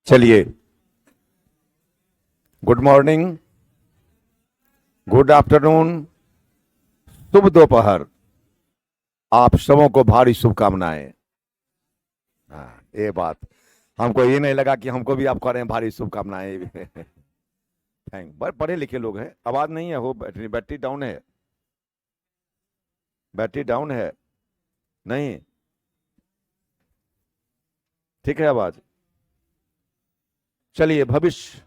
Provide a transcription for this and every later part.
चलिए, good morning, good afternoon, शुभ दोपहर। आप सबों को भारी शुभकामनाएं। हाँ, ये बात हमको ये नहीं लगा कि हमको भी आप कह रहे हैं भारी शुभकामनाएं। थैंक, बड़े पढ़े लिखे लोग हैं। आवाज नहीं है, हो बैटरी बैटरी डाउन है, बैटरी डाउन है। नहीं, ठीक है आवाज। चलिए, भविष्य।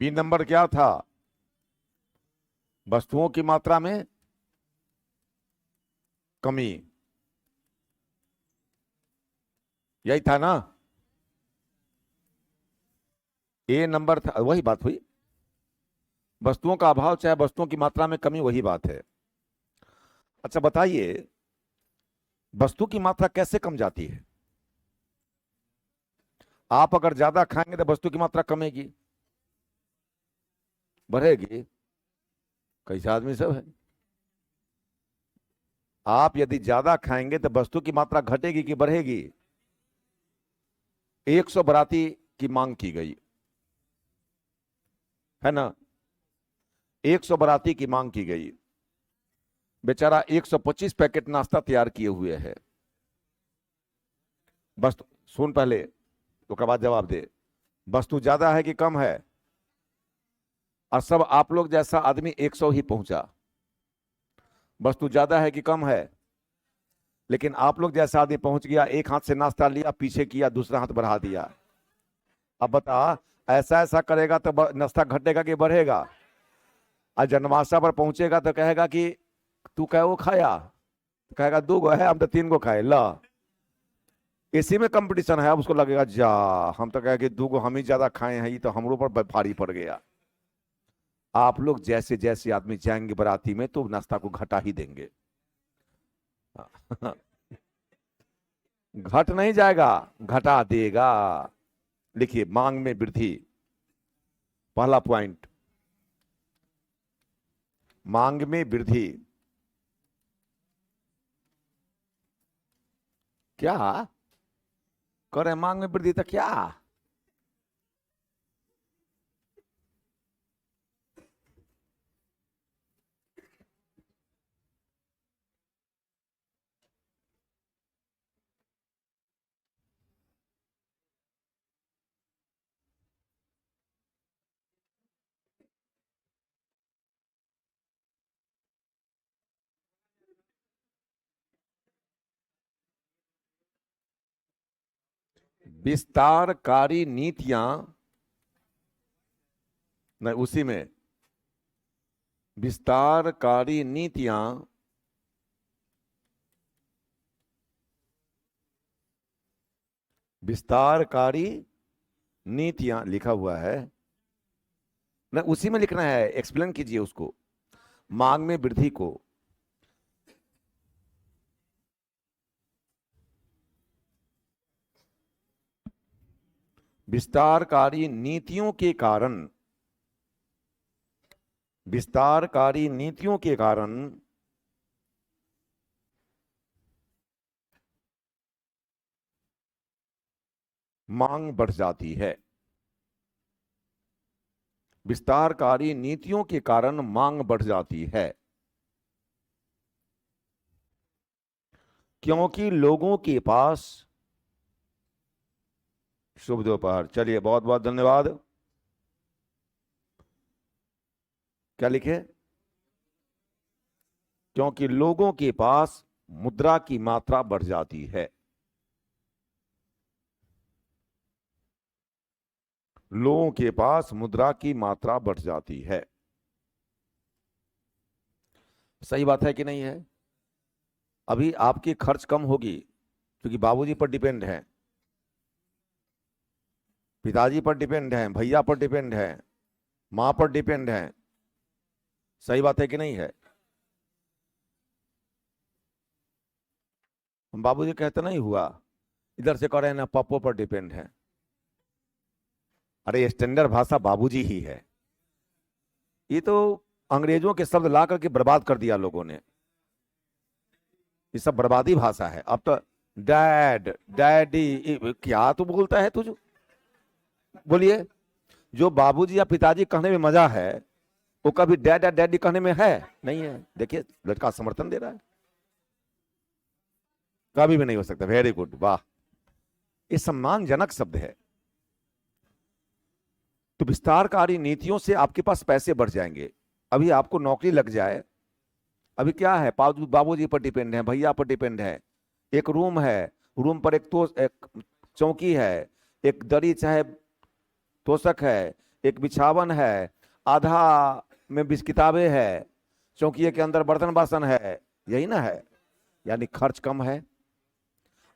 बी नंबर क्या था? वस्तुओं की मात्रा में कमी, यही था ना? ए नंबर था, वही बात हुई। वस्तुओं का अभाव चाहे वस्तुओं की मात्रा में कमी, वही बात है। अच्छा बताइए, वस्तु की मात्रा कैसे कम जाती है? आप अगर ज्यादा खाएंगे तो वस्तु की मात्रा कमेगी, बढ़ेगी? कैसे आदमी सब है। आप यदि ज्यादा खाएंगे तो वस्तु की मात्रा घटेगी कि बढ़ेगी? 100 बराती की मांग की गई है ना, 100 बराती की मांग की गई। बेचारा 125 पैकेट नाश्ता तैयार किए हुए है। वस्तु सुन पहले, तो के बाद जवाब दे। वस्तु ज्यादा है कि कम है? और सब आप लोग जैसा आदमी 100 ही पहुंचा। वस्तु ज्यादा है कि कम है? लेकिन आप लोग जैसा आदमी पहुंच गया, एक हाथ से नाश्ता लिया, पीछे किया, दूसरा हाथ बढ़ा दिया। अब बता, ऐसा ऐसा करेगा तो नाश्ता घटेगा कि बढ़ेगा? और जन्माशा पर पहुंचेगा तो कहेगा कि तू कै वो खाया, तो कहेगा 2 गो है, हम तो 3 गो खाए ला। इसी में कंपटीशन है। अब उसको लगेगा जा, हम तो कहे कि 2 गो हम ही ज्यादा खाए हैं, ये तो हमरों पर भारी पड़ गया। आप लोग जैसे जैसे आदमी जाएंगे बराती में तो नाश्ता को घटा ही देंगे। घट नहीं जाएगा, घटा देगा। लिखिए, मांग में वृद्धि, पहला पॉइंट, मांग में वृद्धि। क्या करे? मांग में वृद्धि तो क्या? विस्तारकारी नीतियां, नहीं उसी में, विस्तारकारी नीतियां विस्तारकारी नीतियां लिखा हुआ है ना, उसी में लिखना है। एक्सप्लेन कीजिए उसको, मांग में वृद्धि को। विस्तारकारी नीतियों के कारण, विस्तारकारी नीतियों के कारण मांग बढ़ जाती है। विस्तारकारी नीतियों के कारण मांग बढ़ जाती है, क्योंकि लोगों के पास। शुभ दोपहर। चलिए, बहुत बहुत धन्यवाद। क्या लिखे? क्योंकि लोगों के पास मुद्रा की मात्रा बढ़ जाती है। लोगों के पास मुद्रा की मात्रा बढ़ जाती है। सही बात है कि नहीं है? अभी आपकी खर्च कम होगी क्योंकि बाबूजी पर डिपेंड है, पिताजी पर डिपेंड है, भैया पर डिपेंड है, मां पर डिपेंड है। सही बात है कि नहीं है? हम बाबूजी कहते नहीं हुआ इधर से कह रहे हैं ना पप्पो पर डिपेंड है। अरे स्टैंडर्ड भाषा बाबूजी ही है। ये तो अंग्रेजों के शब्द ला करके बर्बाद कर दिया लोगों ने। ये सब बर्बादी भाषा है। अब तो डैड डैडी क्या तो बोलता है तुझ। बोलिए, जो बाबूजी या पिताजी कहने में मजा है वो कभी डैड या डैडी कहने में है नहीं है। देखिए लड़का समर्थन दे रहा है। कभी भी नहीं हो सकता। वेरी गुड, वाह, ये सम्मानजनक शब्द है। तो विस्तारकारी नीतियों से आपके पास पैसे बढ़ जाएंगे। अभी आपको नौकरी लग जाए, अभी क्या है, बाबूजी पर डिपेंड है, भैया पर डिपेंड है। एक रूम है, रूम पर एक चौकी है, एक दरी चाहे तोशक है, एक बिछावन है, आधा में 20 किताबें है, चौकी के अंदर बर्तन बासन है, यही ना है। यानी खर्च कम है।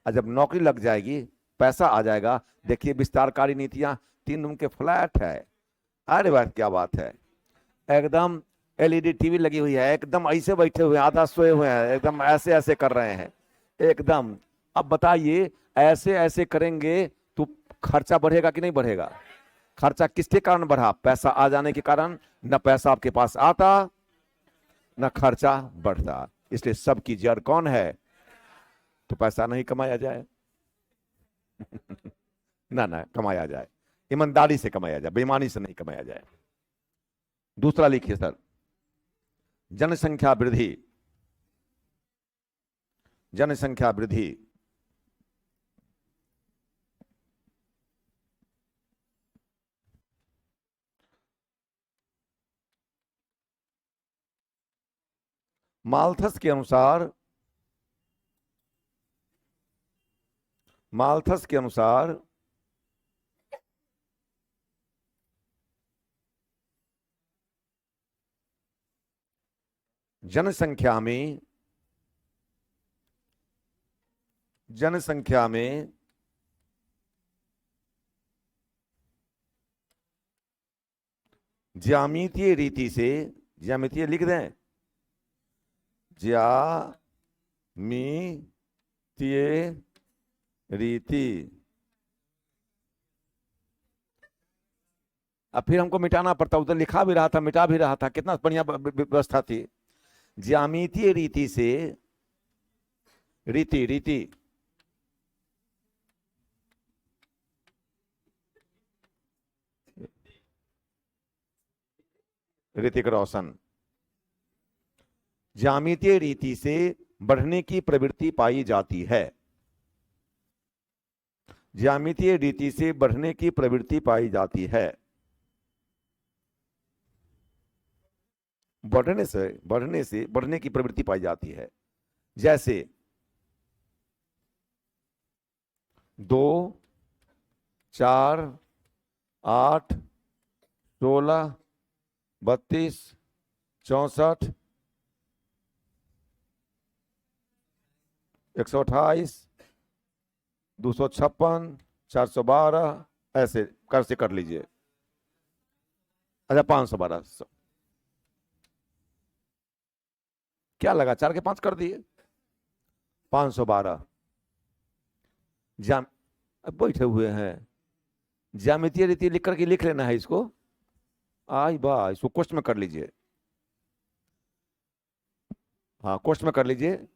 और जब नौकरी लग जाएगी, पैसा आ जाएगा, देखिए विस्तारकारी नीतियां, 3 रूम के फ्लैट है। अरे बात क्या बात है, एकदम एलईडी टीवी लगी हुई है, एकदम ऐसे बैठे हुए हैं, आधा सोए हुए हैं, एकदम ऐसे ऐसे कर रहे हैं एकदम। अब बताइए, ऐसे ऐसे करेंगे तो खर्चा बढ़ेगा कि नहीं बढ़ेगा? खर्चा किसके कारण बढ़ा? पैसा आ जाने के कारण। न पैसा आपके पास आता, न खर्चा बढ़ता। इसलिए सबकी जड़ कौन है? तो पैसा नहीं कमाया जाए ना ना, कमाया जाए, ईमानदारी से कमाया जाए, बेईमानी से नहीं कमाया जाए। दूसरा लिखिए सर, जनसंख्या वृद्धि। जनसंख्या वृद्धि माल्थस के अनुसार, माल्थस के अनुसार जनसंख्या में ज्यामितीय रीति से, ज्यामितीय लिख दें, ज्यामितीय रीति। अब फिर हमको मिटाना पड़ता, उधर लिखा भी रहा था, मिटा भी रहा था, कितना बढ़िया व्यवस्था थी। ज्यामितीय रीति से, रीति रीति ऋतिक रोशन, ज्यामितीय रीति से बढ़ने की प्रवृत्ति पाई जाती है। ज्यामितीय रीति से बढ़ने की प्रवृत्ति पाई जाती है। बढ़ने की प्रवृत्ति पाई जाती है। जैसे 2, 4, 8, 16, 32, 64, 128, 256, 412, ऐसे कर लीजिए। अच्छा 512, क्या लगा, 4 के 5 कर दिए, 512। जाम अब बैठे हुए हैं, ज्यामितीय रीति लिख करके लिख लेना है इसको। आई बा, इसको कोष्ट में कर लीजिए। हाँ कोष्ट में कर लीजिए,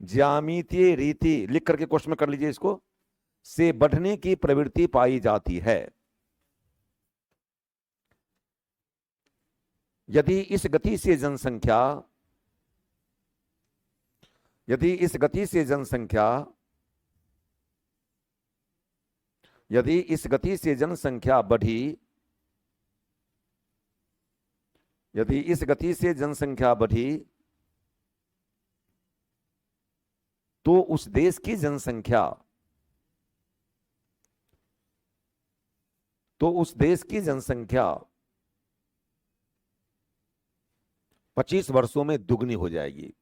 ज्यामितीय रीति लिख करके कोष्ट में कर लीजिए इसको। से बढ़ने की प्रवृत्ति पाई जाती है। यदि इस गति से जनसंख्या, यदि इस गति से जनसंख्या, यदि इस गति से जनसंख्या बढ़ी, यदि इस गति से जनसंख्या बढ़ी, तो उस देश की जनसंख्या, तो उस देश की जनसंख्या 25 वर्षों में दुगनी हो जाएगी।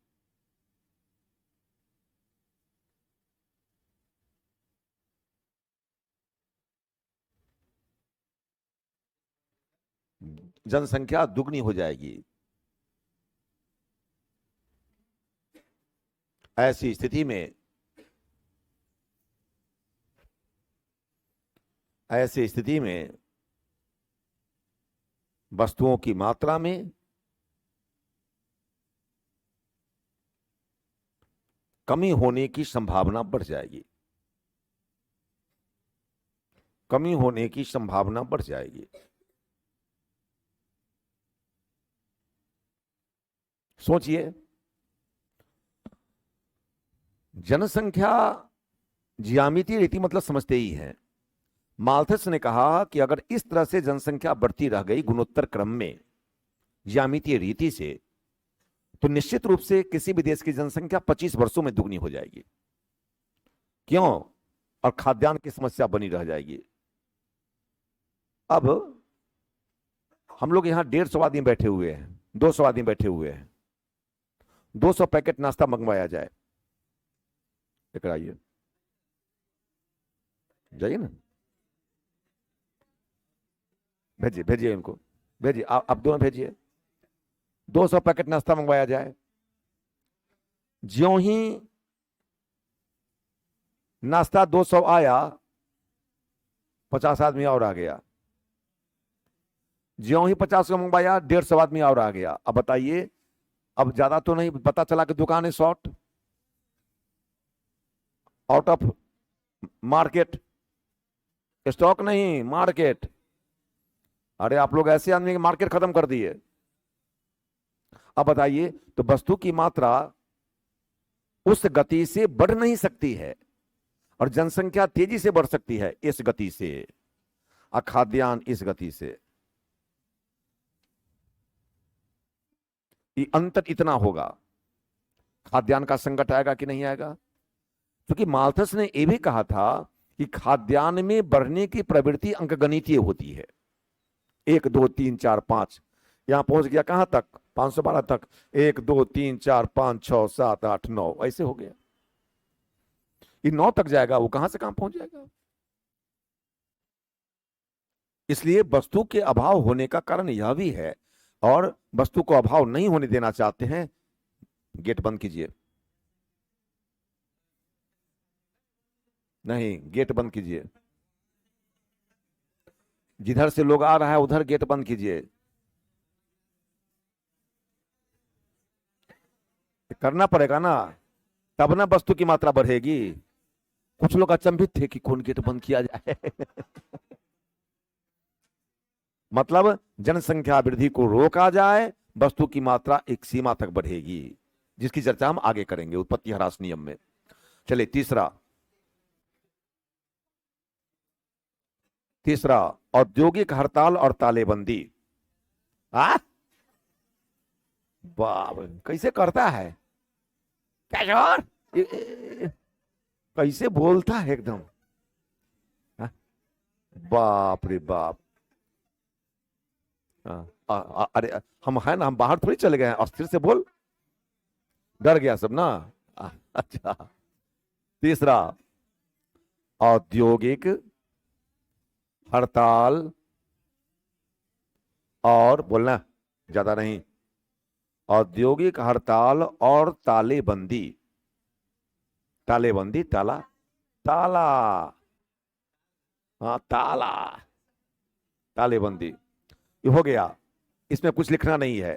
जनसंख्या दुगनी हो जाएगी। ऐसी स्थिति में ऐसी स्थिति में वस्तुओं की मात्रा में कमी होने की संभावना बढ़ जाएगी, कमी होने की संभावना बढ़ जाएगी। सोचिए, जनसंख्या ज्यामितीय रीति मतलब समझते ही हैं। माल्थस ने कहा कि अगर इस तरह से जनसंख्या बढ़ती रह गई गुणोत्तर क्रम में ज्यामितीय रीति से, तो निश्चित रूप से किसी भी देश की जनसंख्या 25 वर्षों में दुगनी हो जाएगी। क्यों? और खाद्यान्न की समस्या बनी रह जाएगी। अब हम लोग यहां 150 आदमी बैठे हुए हैं, 200 आदमी बैठे हुए हैं, 200 पैकेट नाश्ता मंगवाया जाए, लेकर आइए, जाइए ना, भेजिए भेजिए इनको, भेजिए आप दोनों भेजिए। 200 पैकेट नाश्ता मंगवाया जाए। ज्यों ही नाश्ता 200 आया, 50 आदमी और आ गया। ज्यों ही 50 को मंगवाया, 150 आदमी और आ गया। अब बताइए, अब ज्यादा तो नहीं, पता चला कि दुकान है short, out of market, stock नहीं, मार्केट। अरे आप लोग ऐसे आदमी के मार्केट खत्म कर दिए। अब बताइए, तो वस्तु की मात्रा उस गति से बढ़ नहीं सकती है, और जनसंख्या तेजी से बढ़ सकती है इस गति से, और खाद्यान्न इस गति से। ये अंतर इतना होगा, खाद्यान्न का संकट आएगा कि नहीं आएगा? क्योंकि माल्थस ने यह भी कहा था कि खाद्यान्न में बढ़ने की प्रवृत्ति अंकगणितीय होती है। 1 2 3 4 5, यहां पहुंच गया कहां तक? 512 तक। 1 2 3 4 5 6 7 8 9, ऐसे हो गया। ये 9 तक जाएगा, वो कहां से कहां पहुंच जाएगा? इसलिए वस्तु के अभाव होने का कारण यह भी है, और वस्तु को अभाव नहीं होने देना चाहते हैं। गेट बंद कीजिए, नहीं, गेट बंद कीजिए। जिधर से लोग आ रहा है उधर गेट बंद कीजिए। करना पड़ेगा ना, तब ना वस्तु की मात्रा बढ़ेगी। कुछ लोग अचंभित थे कि कौन गेट बंद किया जाए। मतलब जनसंख्या वृद्धि को रोका जाए, वस्तु की मात्रा एक सीमा तक बढ़ेगी, जिसकी चर्चा हम आगे करेंगे उत्पत्ति ह्रास नियम में। चलिए तीसरा, औद्योगिक हड़ताल और तालेबंदी। बाप, कैसे करता है क्या यार, कैसे बोलता है एकदम। हाँ? बाप रे बाप। अरे हम है ना, हम बाहर थोड़ी चले गए हैं, अस्थिर से बोल, डर गया सब ना। अच्छा, तीसरा, औद्योगिक हड़ताल और, बोलना ज्यादा नहीं, औद्योगिक हड़ताल और तालेबंदी। तालेबंदी, ताला, ताला, हाँ ताला, तालेबंदी, ये हो गया। इसमें कुछ लिखना नहीं है।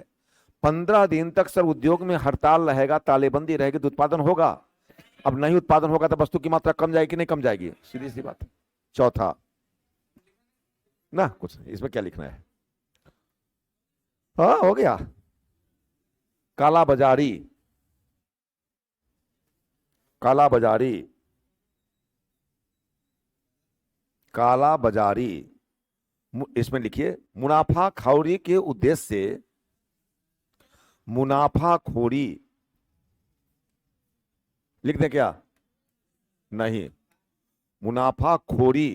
15 दिन तक सर उद्योग में हड़ताल रहेगा, तालेबंदी रहेगी, तो उत्पादन होगा। अब नहीं उत्पादन होगा तो वस्तु की मात्रा कम जाएगी, नहीं कम जाएगी, सीधी सी बात। चौथा ना, कुछ इसमें क्या लिखना है, हाँ हो गया। काला बाजारी, काला बाजारी, काला बाजारी, इसमें लिखिए मुनाफाखोरी के उद्देश्य से, मुनाफाखोरी लिख दें क्या? नहीं, मुनाफाखोरी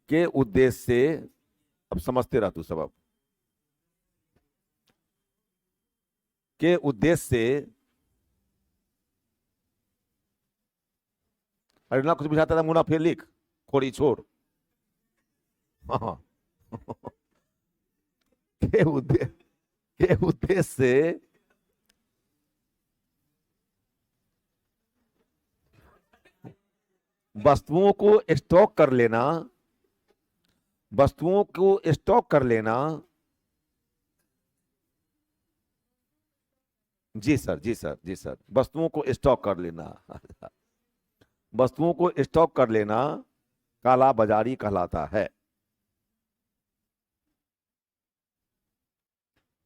के उद्देश्य से, अब समझते रह तू सबब, के उद्देश्य से, अरे ना कुछ बुझाता था, मुनाफे लिख, खोरी छोड़। हाँ के उद्देश्य से वस्तुओं को स्टॉक कर लेना, वस्तुओं को स्टॉक कर लेना। जी सर, जी सर, जी सर, वस्तुओं को स्टॉक कर लेना। वस्तुओं को स्टॉक कर लेना काला बाजारी कहलाता है।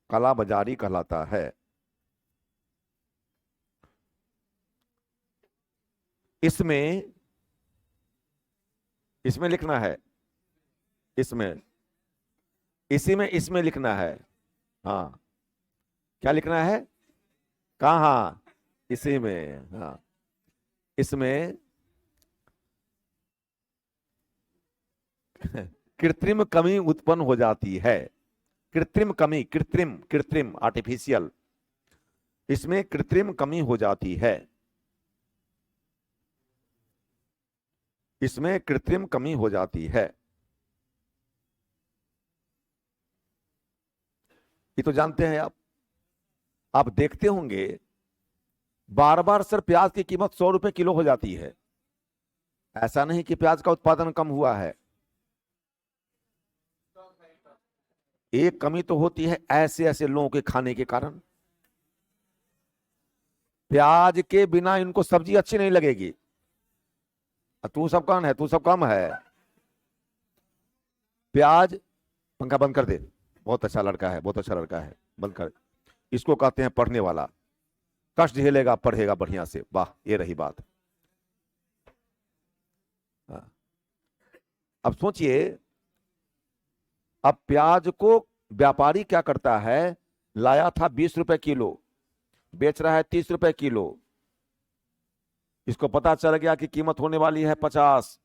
काला बाजारी कहलाता है। इसमें इसमें लिखना है, इसमें, इसी में, इसमें लिखना है। हाँ, क्या लिखना है? कहाँ? इसी में। हाँ, इसमें कृत्रिम कमी उत्पन्न हो जाती है। कृत्रिम कमी, कृत्रिम, कृत्रिम, आर्टिफिशियल, इसमें कृत्रिम कमी हो जाती है। इसमें कृत्रिम कमी हो जाती है। ये तो जानते हैं आप। आप देखते होंगे बार बार सर प्याज की कीमत 100 रुपए किलो हो जाती है। ऐसा नहीं कि प्याज का उत्पादन कम हुआ है, एक कमी तो होती है ऐसे ऐसे लोगों के खाने के कारण। प्याज के बिना इनको सब्जी अच्छी नहीं लगेगी। तू सब कौन है? तू सब कम है। प्याज, पंखा बंद कर दे। बहुत अच्छा लड़का है, बहुत अच्छा लड़का है, बंद कर। इसको कहते हैं पढ़ने वाला। कष्ट झेलेगा, पढ़ेगा बढ़िया से। वाह, ये रही बात। हाँ। अब सोचिए, अब प्याज को व्यापारी क्या करता है? लाया था 20 रुपए किलो, बेच रहा है 30 रुपए किलो। इसको पता चल गया कि कीमत होने वाली है 50,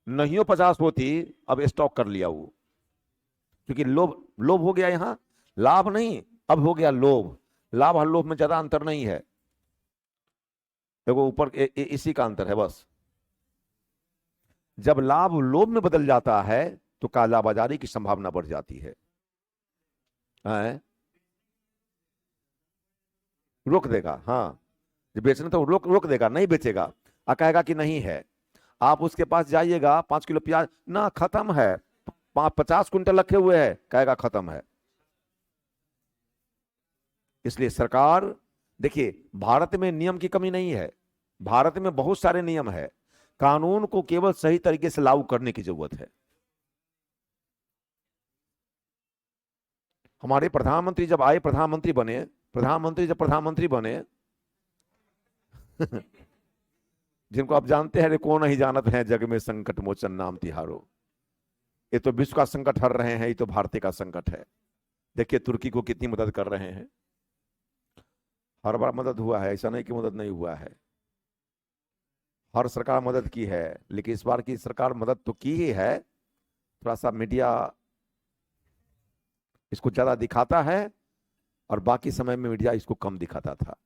नहीं हो 50 होती, अब स्टॉक कर लिया वो, क्योंकि लोभ, लोभ हो गया। यहां लाभ नहीं, अब हो गया लोभ। लाभ और लोभ में ज्यादा अंतर नहीं है, देखो ऊपर इसी का अंतर है बस। जब लाभ लोभ में बदल जाता है तो कालाबाजारी की संभावना बढ़ जाती है। रोक देगा, हाँ, जो बेचना तो रोक रोक देगा, नहीं बेचेगा। कहेगा कि नहीं है। आप उसके पास जाइएगा, 5 किलो प्याज ना, खत्म है। 50 कुंटल रखे हुए हैं, कहेगा खत्म है। इसलिए सरकार, देखिए भारत में नियम की कमी नहीं है, भारत में बहुत सारे नियम है। कानून को केवल सही तरीके से लागू करने की जरूरत है। हमारे प्रधानमंत्री जब आए, प्रधानमंत्री बने, प्रधानमंत्री जब प्रधानमंत्री बने जिनको आप जानते हैं, को नहीं जानत है जग में संकट मोचन नाम तिहारो। ये तो विश्व का संकट हर रहे हैं, ये तो भारतीय का संकट है। देखिए तुर्की को कितनी मदद कर रहे हैं। हर बार मदद हुआ है, ऐसा नहीं कि मदद नहीं हुआ है। हर सरकार मदद की है, लेकिन इस बार की सरकार मदद तो की ही है। थोड़ा सा मीडिया इसको ज्यादा दिखाता है और बाकी समय में मीडिया इसको कम दिखाता था।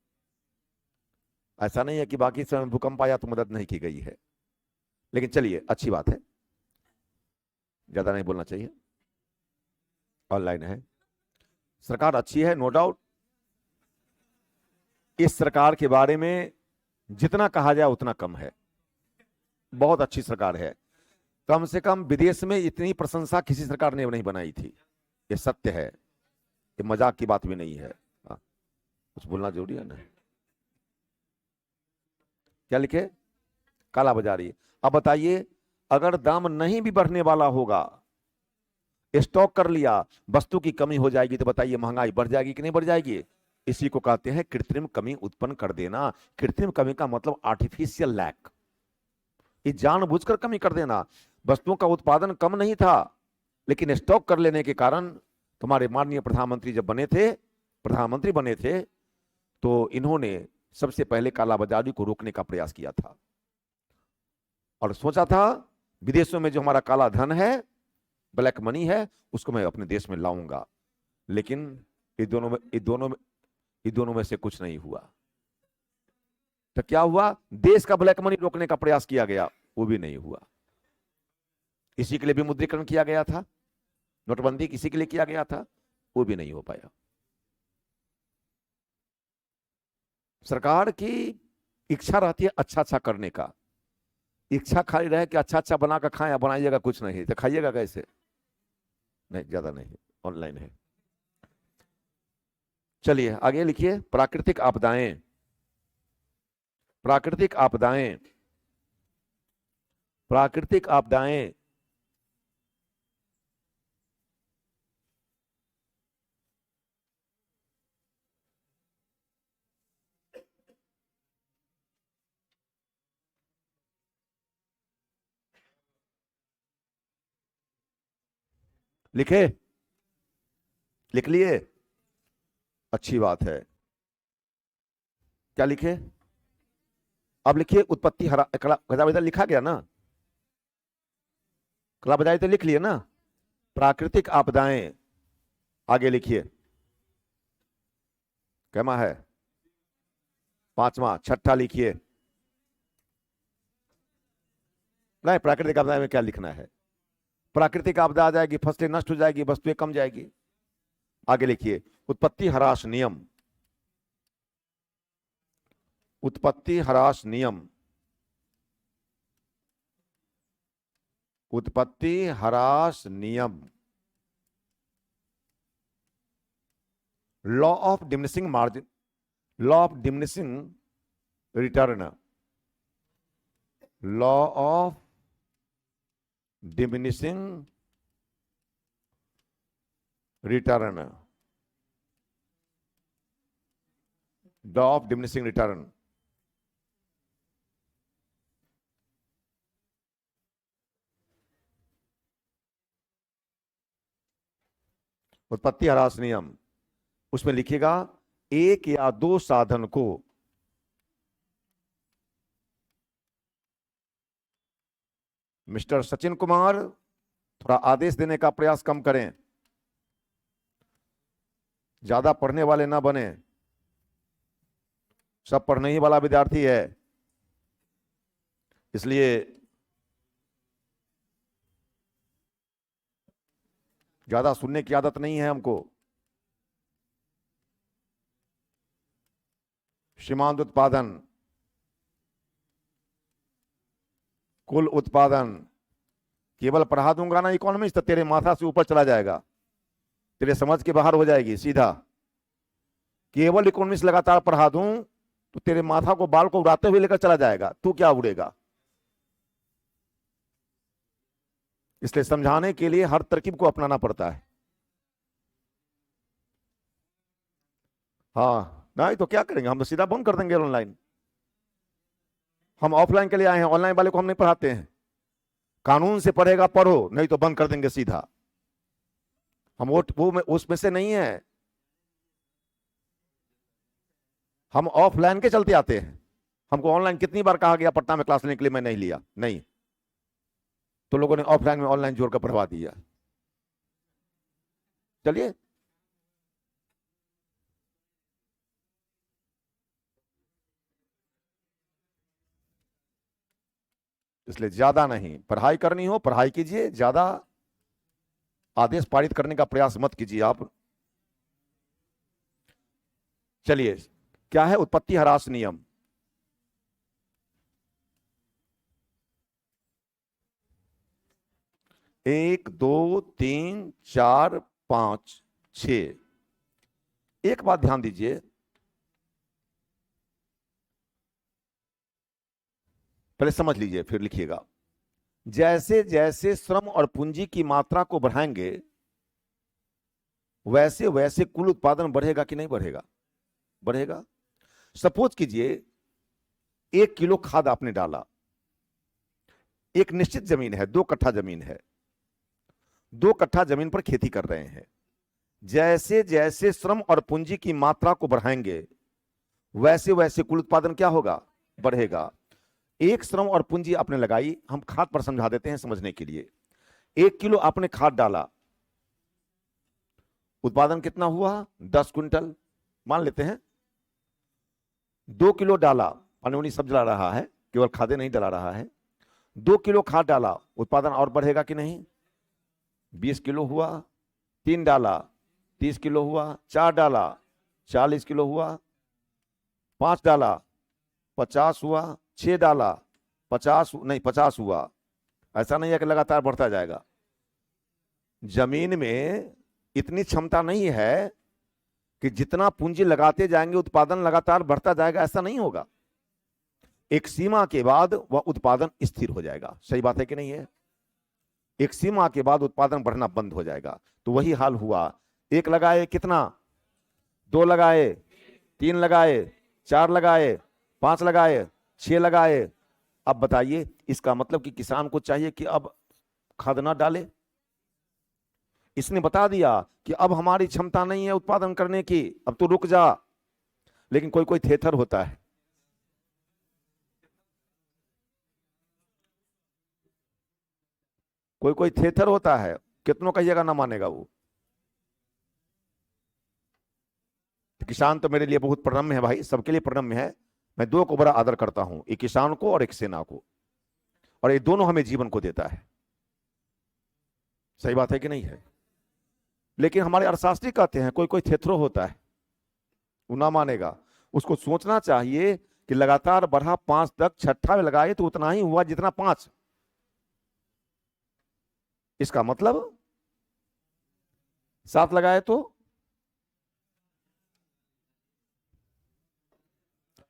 ऐसा नहीं है कि बाकी समय भूकंप आया तो मदद नहीं की गई है। लेकिन चलिए, अच्छी बात है, ज्यादा नहीं बोलना चाहिए। ऑनलाइन है, सरकार अच्छी है, नो डाउट। इस सरकार के बारे में जितना कहा जाए उतना कम है। बहुत अच्छी सरकार है, कम से कम विदेश में इतनी प्रशंसा किसी सरकार ने नहीं बनाई थी। ये सत्य है, ये मजाक की बात भी नहीं है। कुछ बोलना जरूरी है ना। क्या लिखे? काला बाजारी। अब बताइए, अगर दाम नहीं भी बढ़ने वाला होगा, स्टॉक कर लिया, वस्तु की कमी हो जाएगी, तो बताइए महंगाई बढ़ जाएगी कि नहीं बढ़ जाएगी? इसी को कहते हैं कृत्रिम कमी उत्पन्न कर देना। कृत्रिम कमी का मतलब आर्टिफिशियल लैक, ये जानबूझकर कमी कर देना। वस्तुओं का उत्पादन कम नहीं था, लेकिन स्टॉक कर लेने के कारण, तुम्हारे माननीय प्रधानमंत्री जब बने थे, प्रधानमंत्री बने थे, तो इन्होंने सबसे पहले कालाबाजारी को रोकने का प्रयास किया था और सोचा था विदेशों में जो हमारा काला धन है, ब्लैक मनी है, उसको मैं अपने देश में लाऊंगा। लेकिन ये दोनों में से कुछ नहीं हुआ। तो क्या हुआ? देश का ब्लैक मनी रोकने का प्रयास किया गया, वो भी नहीं हुआ। इसी के लिए विमुद्रीकरण किया गया था, नोटबंदी किसी के लिए किया गया था, वो भी नहीं हो पाया। सरकार की इच्छा रहती है अच्छा अच्छा करने का। इच्छा खाली रहे कि अच्छा अच्छा बना कर खाएं, बनाइएगा कुछ नहीं तो खाइएगा कैसे? नहीं, ज्यादा नहीं, ऑनलाइन है। चलिए आगे लिखिए, प्राकृतिक आपदाएं। प्राकृतिक आपदाएं, प्राकृतिक आपदाएं। लिखे? लिख लिए? अच्छी बात है। क्या लिखे? अब लिखिए उत्पत्ति हरा कला बजाय लिखा गया ना, कला बजाय तो लिख लिए ना। प्राकृतिक आपदाएं, आगे लिखिए। कैमा है? पांचवा। छठा लिखिए। नहीं, प्राकृतिक आपदा में क्या लिखना है? प्राकृतिक आपदा आ जाएगी, फसलें नष्ट हो जाएगी, वस्तुएं कम जाएगी। आगे लिखिए, उत्पत्ति ह्रास नियम। उत्पत्ति ह्रास नियम। उत्पत्ति ह्रास नियम। Law of diminishing margin, law of diminishing return. Law of diminishing return. Law of diminishing return. उत्पत्ति ह्रास नियम, उसमें लिखिएगा एक या दो साधन को मिस्टर सचिन कुमार थोड़ा आदेश देने का प्रयास कम करें, ज्यादा पढ़ने वाले ना बने। सब पढ़ने ही वाला विद्यार्थी है, इसलिए ज्यादा सुनने की आदत नहीं है हमको। सीमांत उत्पादन, कुल उत्पादन, केवल पढ़ा दूंगा ना इकोनॉमिक्स तो तेरे माथा से ऊपर चला जाएगा, तेरे समझ के बाहर हो जाएगी सीधा। केवल इकोनॉमिक्स लगातार पढ़ा दूं तो तेरे माथा को, बाल को उड़ाते हुए लेकर चला जाएगा, तू क्या उड़ेगा। इसलिए समझाने के लिए हर तरकीब को अपनाना पड़ता है। हाँ, नहीं तो क्या करेंगे, हम तो सीधा बंद कर देंगे ऑनलाइन। हम ऑफलाइन के लिए आए हैं, ऑनलाइन वाले को हम नहीं पढ़ाते हैं। कानून से पढ़ेगा पढ़ो, नहीं तो बंद कर देंगे सीधा। हम वो उसमें से नहीं है, हम ऑफलाइन के चलते आते हैं। हमको ऑनलाइन कितनी बार कहा गया पटना में क्लास लेने के लिए, मैं नहीं लिया, नहीं। तो लोगों ने ऑफलाइन में ऑनलाइन जोड़कर पढ़वा दिया। चलिए, इसलिए ज्यादा नहीं, पढ़ाई करनी हो पढ़ाई कीजिए, ज्यादा आदेश पारित करने का प्रयास मत कीजिए आप। चलिए, क्या है उत्पत्ति ह्रास नियम? एक, दो, तीन, चार, पांच, छ। एक बात ध्यान दीजिए, पहले समझ लीजिए फिर लिखिएगा। जैसे जैसे श्रम और पूंजी की मात्रा को बढ़ाएंगे, वैसे वैसे कुल उत्पादन बढ़ेगा कि नहीं बढ़ेगा? बढ़ेगा। सपोज कीजिए 1 किलो खाद आपने डाला, एक निश्चित जमीन है, 2 कट्ठा जमीन है, 2 कट्ठा जमीन पर खेती कर रहे हैं। जैसे जैसे श्रम और पूंजी की मात्रा को बढ़ाएंगे, वैसे वैसे कुल उत्पादन क्या होगा? बढ़ेगा। एक श्रम और पूंजी आपने लगाई, हम खाद पर समझा देते हैं समझने के लिए। 1 किलो आपने खाद डाला, उत्पादन कितना हुआ? 10 क्विंटल मान लेते हैं। 2 किलो डाला, पानी सब जला रहा है, केवल खादे नहीं डला रहा है। 2 किलो खाद डाला, उत्पादन और बढ़ेगा कि नहीं? 20 किलो हुआ। 3 डाला, 30 किलो हुआ। 4 डाला, 40 किलो हुआ। 5 डाला, 50 हुआ। 6 डाला, 50 नहीं 50 हुआ। ऐसा नहीं है कि लगातार बढ़ता जाएगा। जमीन में इतनी क्षमता नहीं है कि जितना पूंजी लगाते जाएंगे उत्पादन लगातार बढ़ता जाएगा, ऐसा नहीं होगा। एक सीमा के बाद वह उत्पादन स्थिर हो जाएगा। सही बात है कि नहीं है? एक सीमा के बाद उत्पादन बढ़ना बंद हो जाएगा। तो वही हाल हुआ। एक लगाए कितना, 2 लगाए, 3 लगाए, 4 लगाए, 5 लगाए, 6 लगाए। अब बताइए, इसका मतलब कि किसान को चाहिए कि अब खाद ना डाले। इसने बता दिया कि अब हमारी क्षमता नहीं है उत्पादन करने की, अब तो रुक जा। लेकिन कोई कोई थेथर होता है, कोई कोई थेथर होता है, कितनों कहिएगा ना मानेगा वो। तो किसान तो मेरे लिए बहुत प्रणम्य है भाई, सबके लिए प्रणम्य है। मैं 2 को बड़ा आदर करता हूं, एक किसान को और एक सेना को, और ये दोनों हमें जीवन को देता है। सही बात है कि नहीं है? लेकिन हमारे अर्थशास्त्री कहते हैं कोई कोई थेथरो होता है, वो ना मानेगा। उसको सोचना चाहिए कि लगातार बढ़ा 5 तक, छठा में लगाए तो उतना ही हुआ जितना 5। इसका मतलब 7 लगाए तो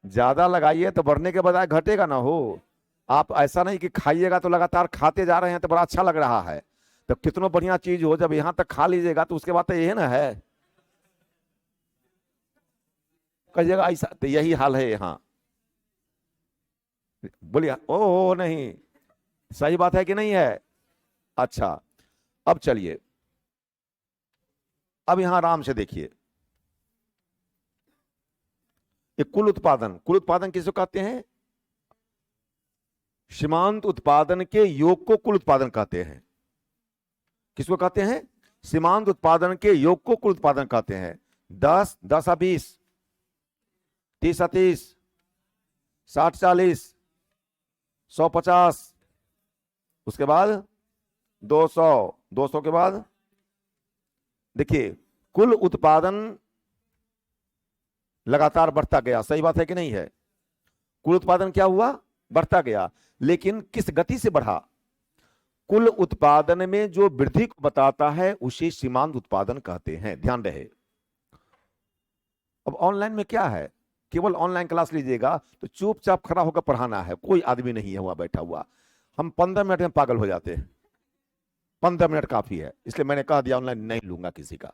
ज्यादा लगाइए तो बढ़ने के बजाय घटेगा ना हो। आप ऐसा नहीं कि खाइएगा तो लगातार खाते जा रहे हैं तो बड़ा अच्छा लग रहा है। तो कितना बढ़िया चीज हो, जब यहां तक खा लीजिएगा तो उसके बाद तो यही ना है, कहिएगा ऐसा। तो यही हाल है यहाँ। बोलिए ओ नहीं, सही बात है कि नहीं है? अच्छा, अब चलिए, अब यहां आराम से देखिए। ये कुल उत्पादन, कुल उत्पादन किसको कहते हैं? सीमांत उत्पादन के योग को कुल उत्पादन कहते हैं। किसको कहते हैं? सीमांत उत्पादन के योग को कुल उत्पादन कहते हैं। 10, 10 20, 30 30, 60 40, 100 50, उसके बाद 200, 200 के बाद देखिए कुल उत्पादन लगातार बढ़ता गया। सही बात है कि नहीं है? कुल उत्पादन क्या हुआ? बढ़ता गया। लेकिन किस गति से बढ़ा? कुल उत्पादन में जो वृद्धि को बताता है उसे सीमांत उत्पादन कहते हैं। ध्यान रहे। अब ऑनलाइन में क्या है, केवल ऑनलाइन क्लास लीजिएगा तो चुपचाप खड़ा होकर पढ़ाना है, कोई आदमी नहीं है वहां बैठा हुआ। हम 15 मिनट में पागल हो जाते हैं, 15 मिनट काफी है। इसलिए मैंने कह दिया ऑनलाइन नहीं लूंगा किसी का।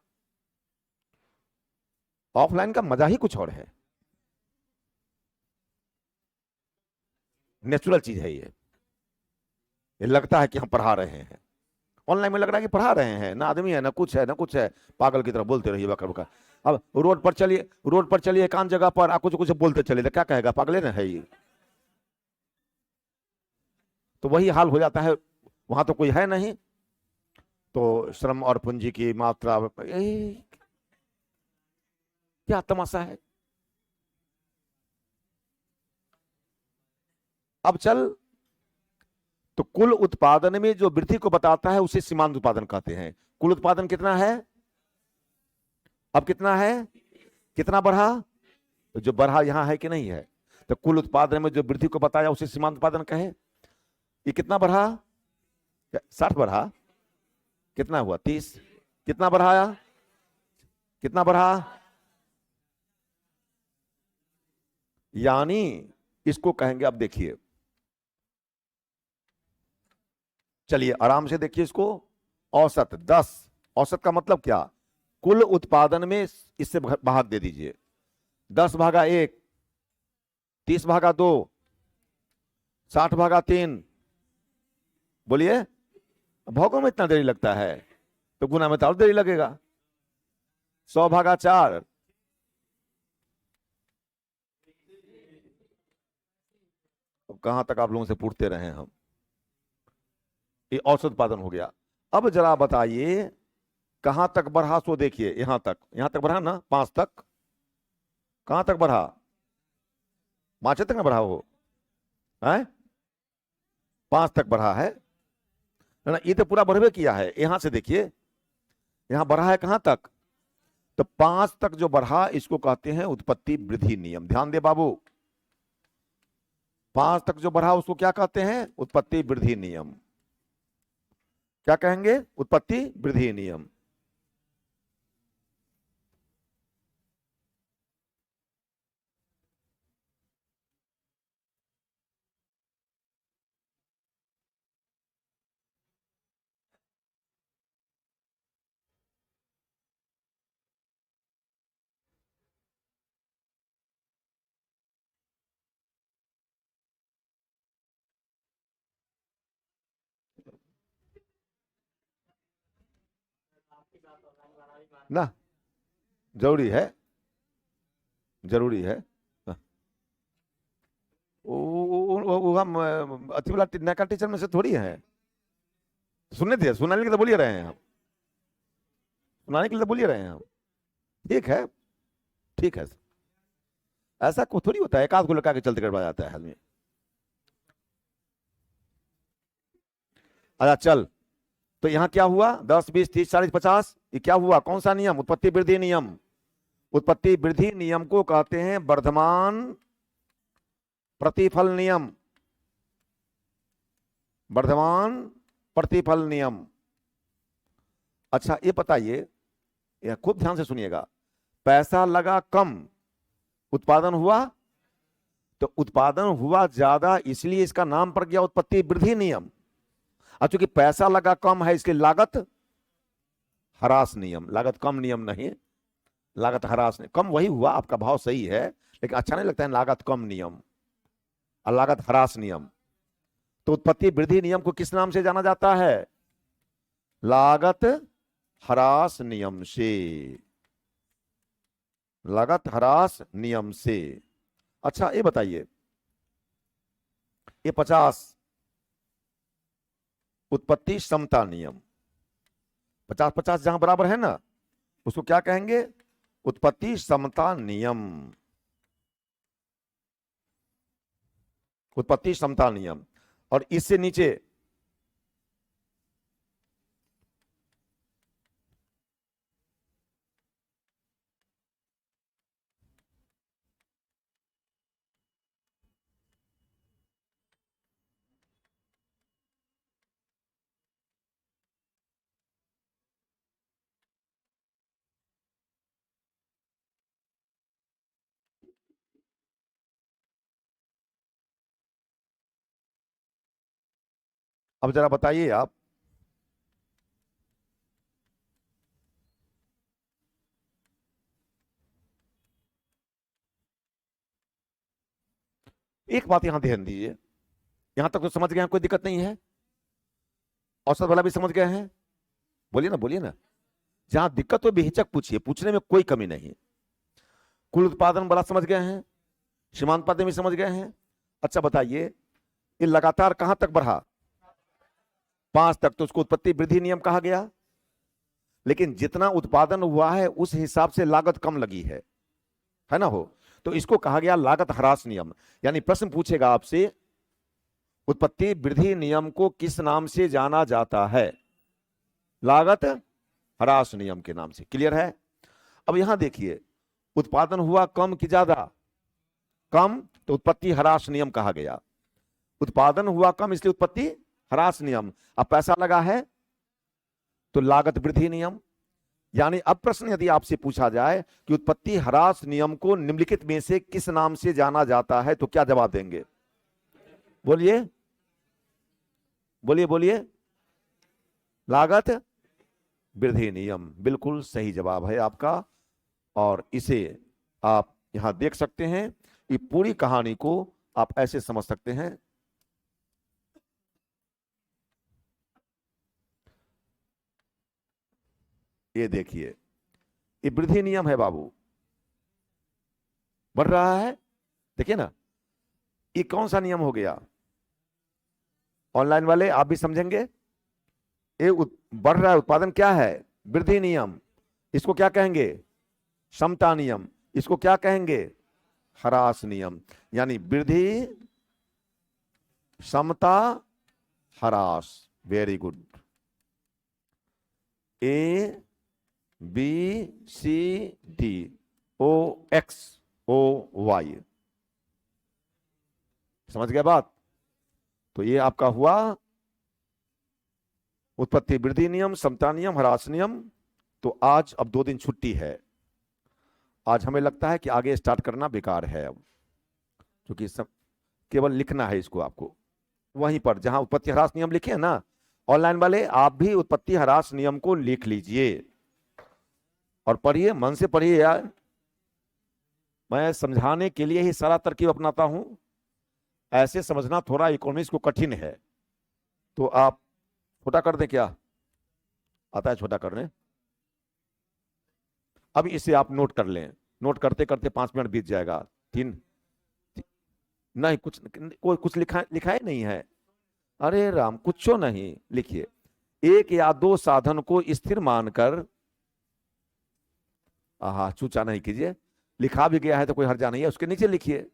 ऑफलाइन का मजा ही कुछ और है, नेचुरल चीज है ये लगता है कि हम पढ़ा रहे हैं। ऑनलाइन में लग रहा है कि पढ़ा रहे हैं, ना आदमी है ना कुछ है, ना कुछ है, पागल की तरह बोलते रहिए बकर बकर। अब रोड पर चलिए, रोड पर चलिए एकांत जगह पर, आप कुछ कुछ बोलते चले तो क्या कहेगा, पागले ना है ये। तो वही हाल हो जाता है, वहां तो कोई है नहीं, तो श्रम और पूंजी की मात्रा, क्या तमाशा है। अब चल, तो कुल उत्पादन में जो वृद्धि को बताता है उसे सीमांत उत्पादन कहते हैं। कुल उत्पादन कितना है? अब कितना है? कितना बढ़ा? तो जो बढ़ा यहां है कि नहीं है? तो कुल उत्पादन में जो वृद्धि को बताया उसे सीमांत उत्पादन कहे। ये कितना बढ़ा? 60 बढ़ा, कितना हुआ? 30। कितना बढ़ाया? कितना बढ़ा? यानी इसको कहेंगे, अब देखिए, चलिए आराम से देखिए इसको। औसत 10, औसत का मतलब क्या? कुल उत्पादन में इससे भाग दे दीजिए। 10/1, 30/2, 60/3। बोलिए, भागों में इतना देरी लगता है तो गुना में तो और देरी लगेगा। 100/4। अब कहां तक आप लोगों से पूछते रहे हम। ये औसत उत्पादन हो गया। अब जरा बताइए कहां तक बढ़ा? सो देखिए, यहां तक बढ़ा ना, 5 तक। कहां तक बढ़ा? 5 तक ना बढ़ा हो है? 5 तक बढ़ा है ना? ये तो पूरा बढ़वे किया है। यहां से देखिए, यहां बढ़ा है कहां तक? तो 5 तक जो बढ़ा इसको कहते हैं उत्पत्ति वृद्धि नियम। ध्यान दे बाबू, 5 तक जो बढ़ा उसको क्या कहते हैं? उत्पत्ति वृद्धि नियम। क्या कहेंगे? उत्पत्ति वृद्धि नियम। ना, जरूरी है, जरूरी है। हाँ। वो हम अति वाला नैका टीचर में से थोड़ी है। सुनने थे, सुनाने के लिए तो बोलिए रहे हैं हम, सुनाने के लिए तो बोलिए रहे हैं हम। ठीक है, ठीक है। ऐसा को थोड़ी होता है, एक आध को लगा के चलते करवा जाता है आदमी। अच्छा चल, तो यहां क्या हुआ? 10 20 30 40 50, ये क्या हुआ? कौन सा नियम? उत्पत्ति वृद्धि नियम। उत्पत्ति वृद्धि नियम को कहते हैं वर्धमान प्रतिफल नियम। वर्धमान प्रतिफल नियम। अच्छा ये बताइए, यह खूब ध्यान से सुनिएगा, पैसा लगा कम, उत्पादन हुआ, तो उत्पादन हुआ ज्यादा, इसलिए इसका नाम पड़ गया उत्पत्ति वृद्धि नियम। और चूंकि पैसा लगा कम है, इसलिए लागत ह्रास नियम। लागत कम नियम नहीं, लागत ह्रास नहीं। कम वही हुआ, आपका भाव सही है, लेकिन अच्छा नहीं लगता है लागत कम नियम और लागत ह्रास नियम। तो उत्पत्ति वृद्धि नियम को किस नाम से जाना जाता है? लागत ह्रास नियम से। लागत ह्रास नियम से। अच्छा ये बताइए, ये 50 उत्पत्ति समता नियम, 50 50 जहां बराबर है ना, उसको क्या कहेंगे? उत्पत्ति समता नियम। उत्पत्ति समता नियम। और इससे नीचे अब जरा बताइए आप, एक बात यहां ध्यान दीजिए, यहां तक तो समझ गए हैं, कोई दिक्कत नहीं है? औसत वाला भी समझ गए हैं? बोलिए ना, बोलिए ना। जहां दिक्कत हो बेहिचक पूछिए, पूछने में कोई कमी नहीं। कुल उत्पादन बड़ा समझ गए हैं, सीमांत पाते भी समझ गए हैं। अच्छा बताइए, ये लगातार कहां तक बढ़ा? 5 तक, तो उसको उत्पत्ति वृद्धि नियम कहा गया। लेकिन जितना उत्पादन हुआ है उस हिसाब से लागत कम लगी है ना हो, तो इसको कहा गया लागत ह्रास नियम। यानी प्रश्न पूछेगा आपसे, उत्पत्ति वृद्धि नियम को किस नाम से जाना जाता है? लागत ह्रास नियम के नाम से। क्लियर है? अब यहां देखिए, उत्पादन हुआ कम कि ज्यादा? कम, तो उत्पत्ति ह्रास नियम कहा गया। उत्पादन हुआ कम, इसलिए उत्पत्ति ह्रास नियम। अब पैसा लगा है, तो लागत वृद्धि नियम। यानी अब प्रश्न यदि आपसे पूछा जाए कि उत्पत्ति ह्रास नियम को निम्नलिखित में से किस नाम से जाना जाता है, तो क्या जवाब देंगे? बोलिए, बोलिए, बोलिए। लागत वृद्धि नियम, बिल्कुल सही जवाब है आपका। और इसे आप यहां देख सकते हैं, कि पूरी कहानी को आप ऐसे समझ सकते हैं। ये देखिए, ये वृद्धि नियम है बाबू, बढ़ रहा है। देखिए ना, ये कौन सा नियम हो गया? ऑनलाइन वाले आप भी समझेंगे। ये बढ़ रहा है, उत्पादन क्या है? वृद्धि नियम। इसको क्या कहेंगे? समता नियम। इसको क्या कहेंगे? ह्रास नियम। यानी वृद्धि, समता, ह्रास। Very good. A B C D O X O Y. समझ गया बात? तो ये आपका हुआ उत्पत्ति वृद्धि नियम, समता नियम, ह्रास नियम। तो आज अब 2 दिन छुट्टी है। आज हमें लगता है कि आगे स्टार्ट करना बेकार है अब, क्योंकि सब केवल लिखना है इसको आपको वहीं पर जहां उत्पत्ति ह्रास नियम लिखे हैं ना। ऑनलाइन वाले आप भी उत्पत्ति ह्रास नियम को लिख लीजिए और पढ़िए, मन से पढ़िए यार। मैं समझाने के लिए ही सारा तरकीब अपनाता हूं, ऐसे समझना थोड़ा इकोनॉमिक्स को कठिन है। तो आप छोटा कर दें, क्या आता है छोटा करने? अब इसे आप नोट कर लें, नोट करते करते 5 मिनट बीत जाएगा। 3 नहीं, कुछ लिखा ही नहीं है। अरे राम, कुछ नहीं लिखिए। 1 या 2 साधन को स्थिर मानकर, चूचा नहीं कीजिए, लिखा भी गया है तो कोई हर्जा नहीं है, उसके नीचे लिखिए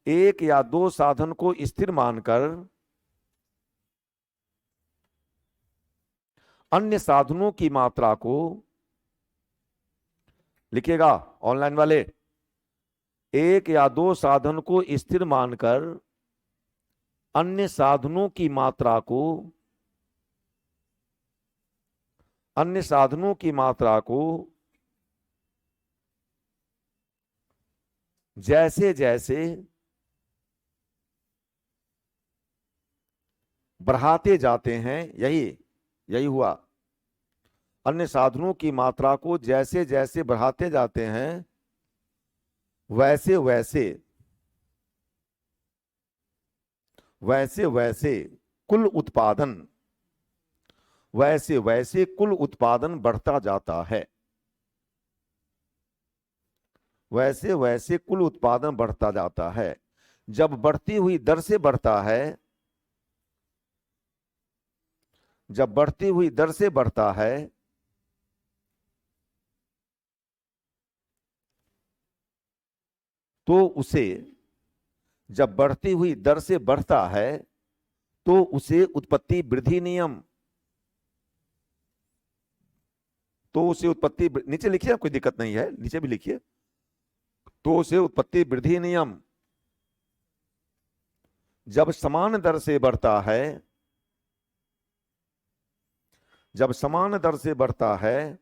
1 या 2 साधन को स्थिर मानकर अन्य साधनों की मात्रा को, लिखिएगा ऑनलाइन वाले, 1 या 2 साधन को स्थिर मानकर अन्य साधनों की मात्रा को, अन्य साधनों की मात्रा को जैसे जैसे बढ़ाते जाते हैं, यही हुआ। अन्य साधनों की मात्रा को जैसे जैसे बढ़ाते जाते हैं वैसे वैसे कुल उत्पादन बढ़ता जाता है। वैसे वैसे कुल उत्पादन बढ़ता जाता है। जब बढ़ती हुई दर से बढ़ता है, जब बढ़ती हुई दर से बढ़ता है तो उसे, जब बढ़ती हुई दर से बढ़ता है तो उसे उत्पत्ति वृद्धि नियम, तो उसे उत्पत्ति, नीचे लिखिए, कोई दिक्कत नहीं है, नीचे भी लिखिए, तो उसे उत्पत्ति वृद्धि नियम। जब समान दर से बढ़ता है, जब समान दर से बढ़ता है,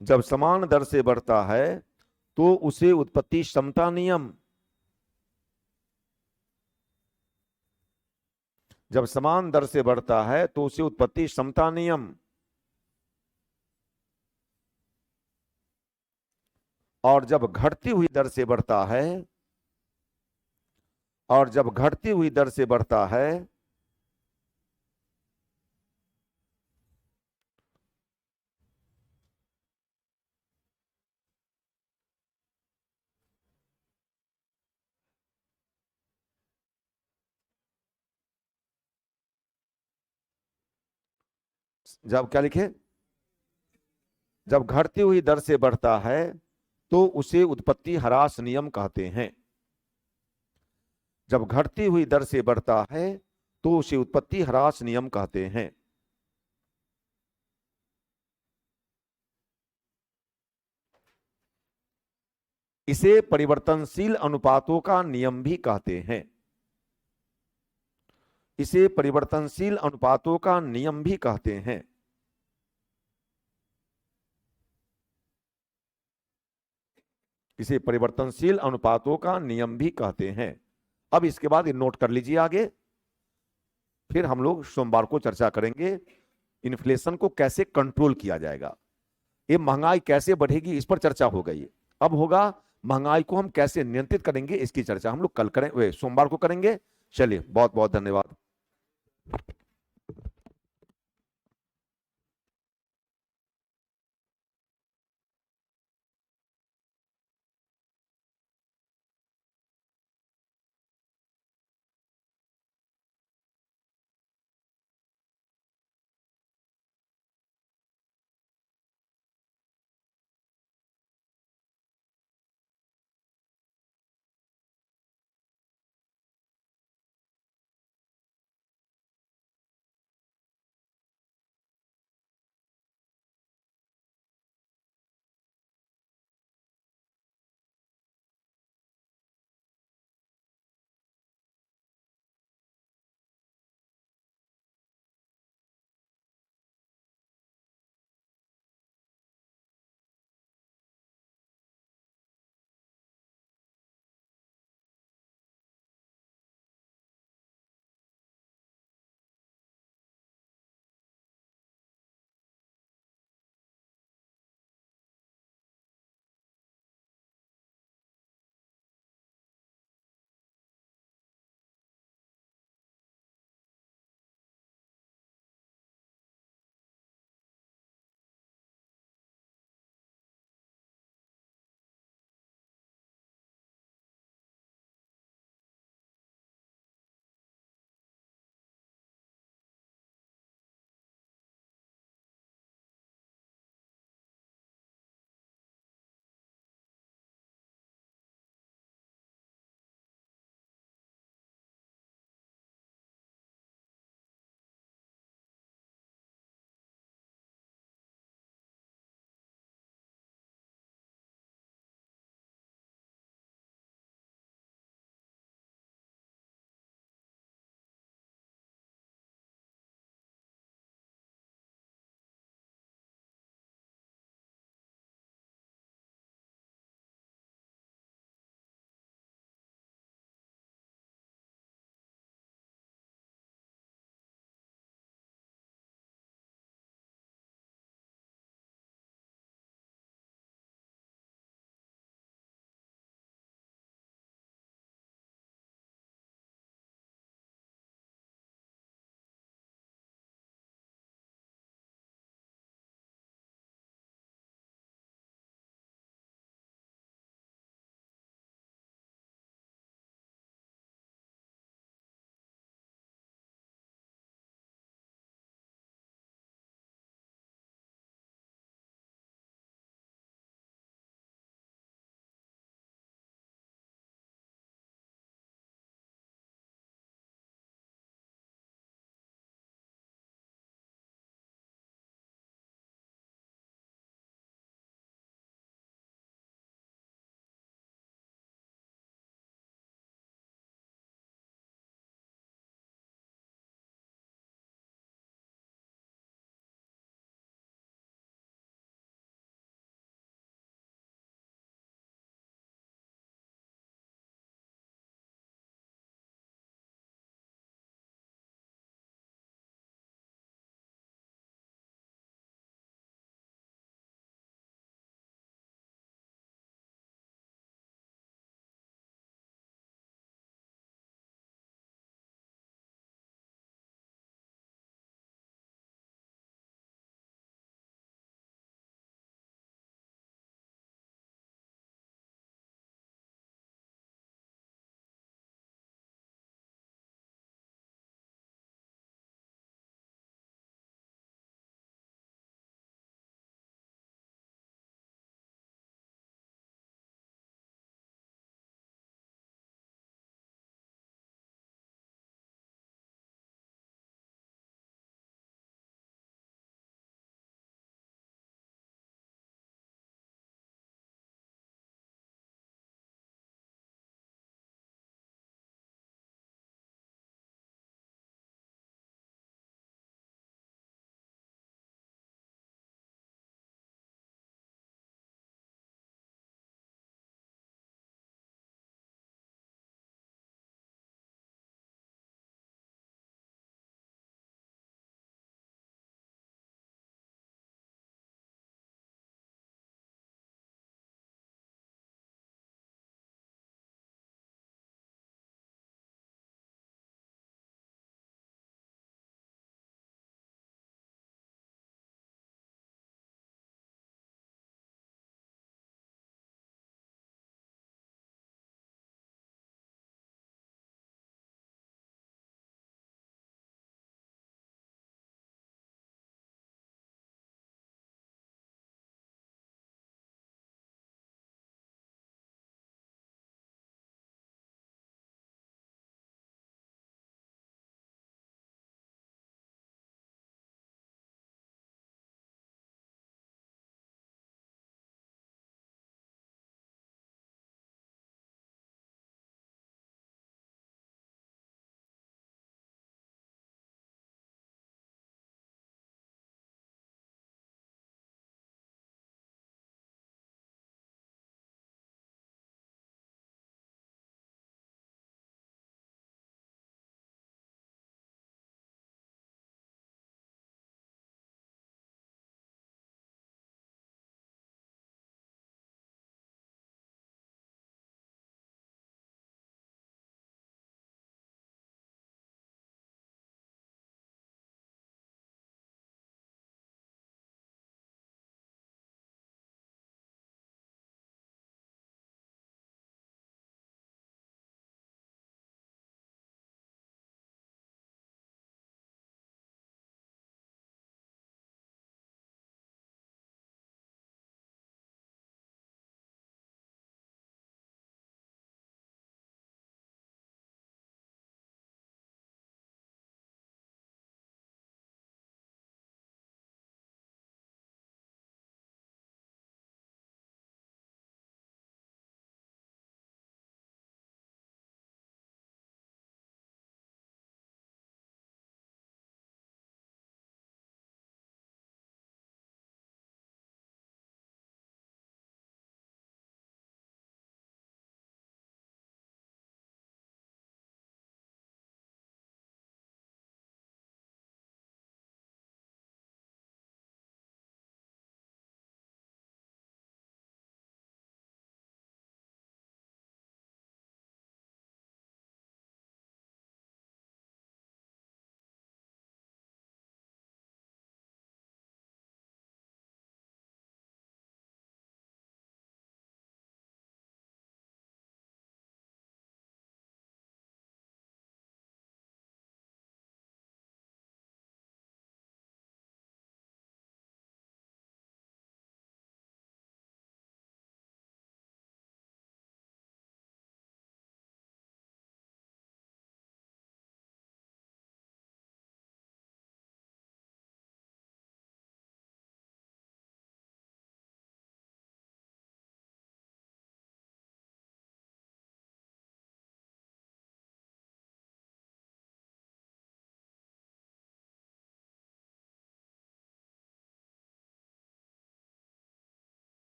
जब समान दर से बढ़ता है तो उसे उत्पत्ति समता नियम, जब समान दर से बढ़ता है तो उसे उत्पत्ति समता नियम। और जब घटती हुई दर से बढ़ता है, और जब घटती हुई दर से बढ़ता है जब, क्या लिखे, जब घटती हुई दर से बढ़ता है तो उसे उत्पत्ति ह्रास नियम कहते हैं। जब घटती हुई दर से बढ़ता है तो उसे उत्पत्ति ह्रास नियम कहते हैं। इसे परिवर्तनशील अनुपातों का नियम भी कहते हैं। इसे परिवर्तनशील अनुपातों का नियम भी कहते हैं। इसे परिवर्तनशील अनुपातों का नियम भी कहते हैं। अब इसके बाद ये नोट कर लीजिए आगे, फिर हम लोग सोमवार को चर्चा करेंगे इन्फ्लेशन को कैसे कंट्रोल किया जाएगा, ये महंगाई कैसे बढ़ेगी, इस पर चर्चा हो गई। अब होगा महंगाई को हम कैसे नियंत्रित करेंगे, इसकी चर्चा हम लोग कल करें, सोमवार को करेंगे। चलिए, बहुत बहुत धन्यवाद।